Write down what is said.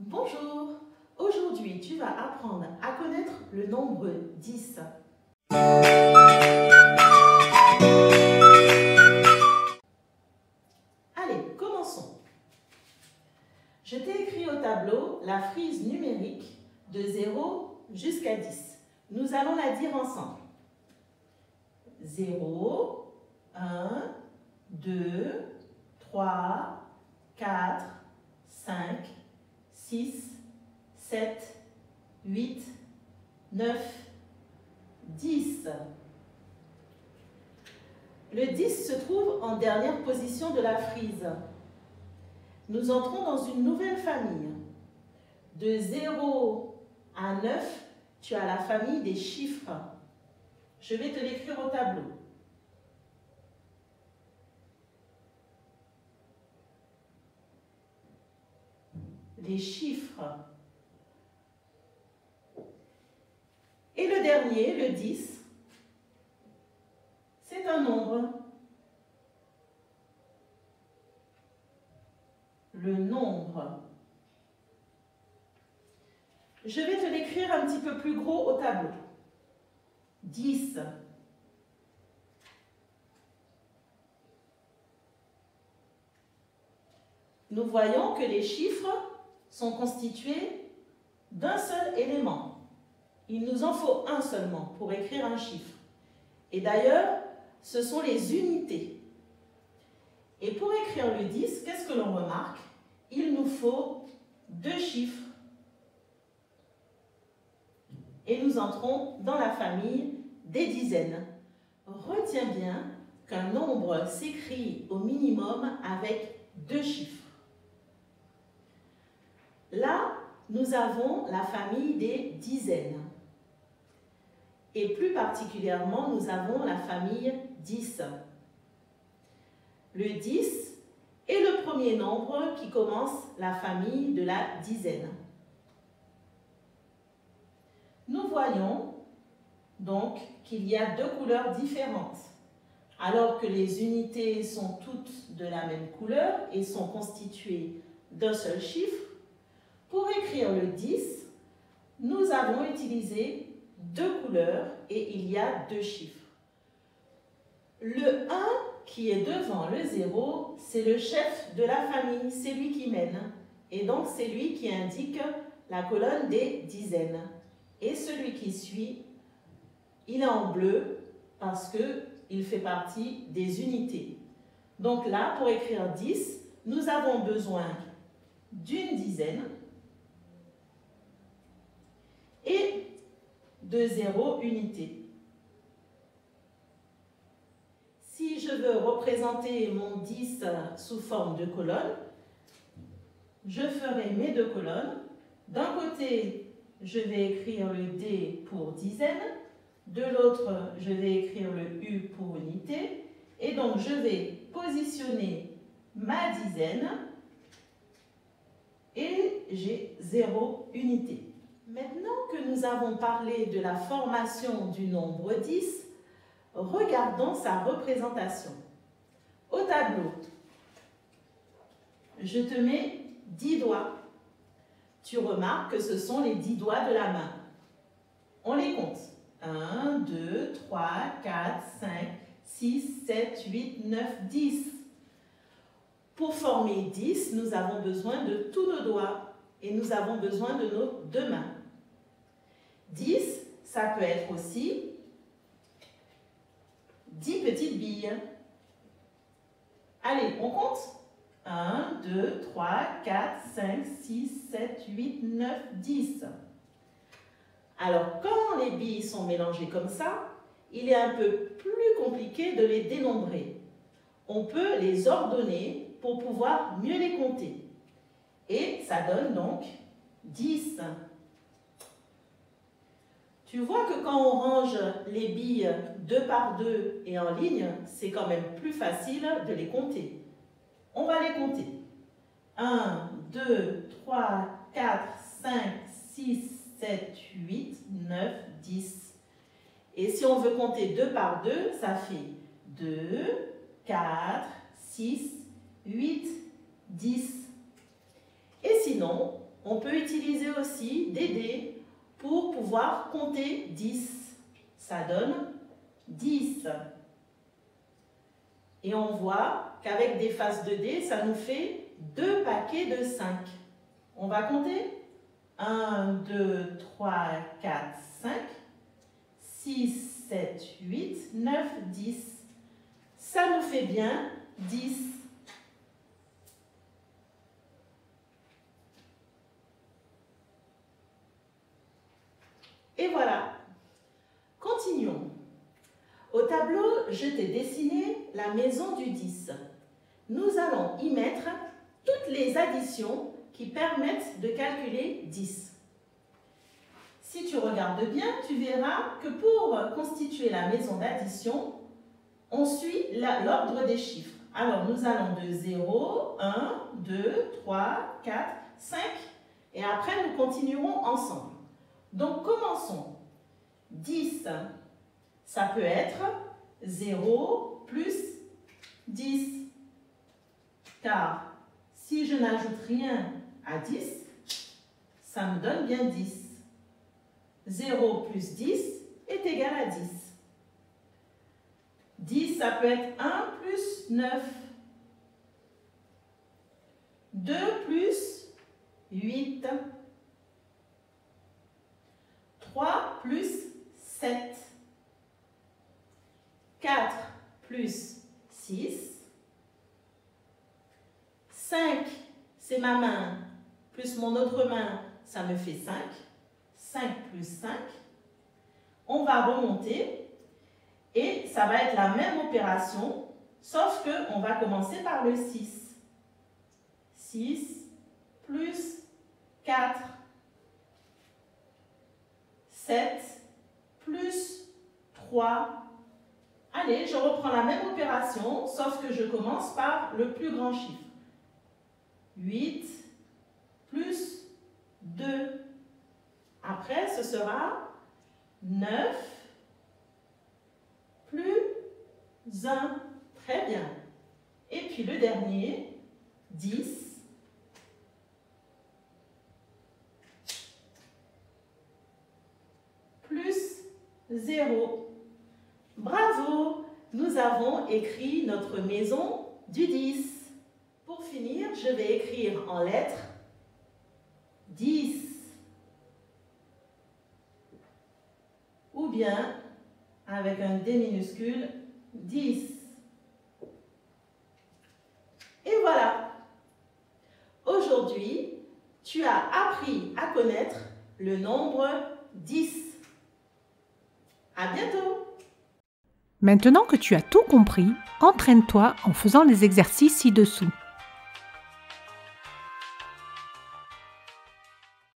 Bonjour, aujourd'hui tu vas apprendre à connaître le nombre 10. Allez, commençons. Je t'ai écrit au tableau la frise numérique de 0 jusqu'à 10. Nous allons la dire ensemble. 0, 1, 2, 3, 4, 5, 6, 7, 8, 9, 10. Le 10 se trouve en dernière position de la frise. Nous entrons dans une nouvelle famille. De 0 à 9, tu as la famille des chiffres. Je vais te l'écrire au tableau. Les chiffres. Et le dernier, le 10, c'est un nombre. Le nombre. Je vais te l'écrire un petit peu plus gros au tableau. 10. Nous voyons que les chiffres sont constitués d'un seul élément. Il nous en faut un seulement pour écrire un chiffre. Et d'ailleurs, ce sont les unités. Et pour écrire le 10, qu'est-ce que l'on remarque? Il nous faut deux chiffres. Et nous entrons dans la famille des dizaines. Retiens bien qu'un nombre s'écrit au minimum avec deux chiffres. Là, nous avons la famille des dizaines. Et plus particulièrement, nous avons la famille 10. Le 10 est le premier nombre qui commence la famille de la dizaine. Nous voyons donc qu'il y a deux couleurs différentes. Alors que les unités sont toutes de la même couleur et sont constituées d'un seul chiffre, pour écrire le 10, nous avons utilisé deux couleurs et il y a deux chiffres. Le 1 qui est devant le 0, c'est le chef de la famille, c'est lui qui mène. Et donc c'est lui qui indique la colonne des dizaines. Et celui qui suit, il est en bleu parce qu'il fait partie des unités. Donc là, pour écrire 10, nous avons besoin d'une dizaine et de 0 unités. Si je veux représenter mon 10 sous forme de colonne, je ferai mes deux colonnes. D'un côté, je vais écrire le D pour dizaine, de l'autre, je vais écrire le U pour unité, et donc je vais positionner ma dizaine et j'ai 0 unité. Maintenant que nous avons parlé de la formation du nombre 10, regardons sa représentation. Au tableau, je te mets 10 doigts. Tu remarques que ce sont les 10 doigts de la main. On les compte. 1, 2, 3, 4, 5, 6, 7, 8, 9, 10. Pour former 10, nous avons besoin de tous nos doigts et nous avons besoin de nos deux mains. 10, ça peut être aussi 10 petites billes. Allez, on compte. 1, 2, 3, 4, 5, 6, 7, 8, 9, 10. Alors, quand les billes sont mélangées comme ça, il est un peu plus compliqué de les dénombrer. On peut les ordonner pour pouvoir mieux les compter. Et ça donne donc 10. Tu vois que quand on range les billes deux par deux et en ligne, c'est quand même plus facile de les compter. On va les compter. 1, 2, 3, 4, 5, 6, 7, 8, 9, 10. Et si on veut compter 2 par 2, ça fait 2, 4, 6, 8, 10. Et sinon, on peut utiliser aussi des dés pour pouvoir compter 10. Ça donne 10. Et on voit qu'avec des faces de dés, ça nous fait 2 paquets de 5. On va compter 1, 2, 3, 4, 5, 6, 7, 8, 9, 10. Ça nous fait bien 10. Et voilà. Continuons. Au tableau, je t'ai dessiné la maison du 10. Nous allons y mettre toutes les additions qui permettent de calculer 10. Si tu regardes bien, tu verras que pour constituer la maison d'addition, on suit l'ordre des chiffres. Alors, nous allons de 0, 1, 2, 3, 4, 5 et après, nous continuerons ensemble. Donc, commençons. 10, ça peut être 0 plus 10. Car si je n'ajoute rien à 10, ça me donne bien 10. 0 plus 10 est égal à 10. 10, ça peut être 1 plus 9. 2 plus 8. 3 plus 7. 4 plus 6. 5, c'est ma main, plus mon autre main, ça me fait 5. 5 plus 5. On va remonter et ça va être la même opération, sauf qu'on va commencer par le 6. 6 plus 4. 7 plus 3. Allez, je reprends la même opération, sauf que je commence par le plus grand chiffre. 8 plus 2. Après, ce sera 9 plus 1. Très bien. Et puis le dernier, 10 plus 0. Bravo! Nous avons écrit notre maison du 10. Pour finir, je vais écrire en lettres 10. Ou bien, avec un D minuscule, 10. Et voilà. Aujourd'hui, tu as appris à connaître le nombre 10. À bientôt! Maintenant que tu as tout compris, entraîne-toi en faisant les exercices ci-dessous.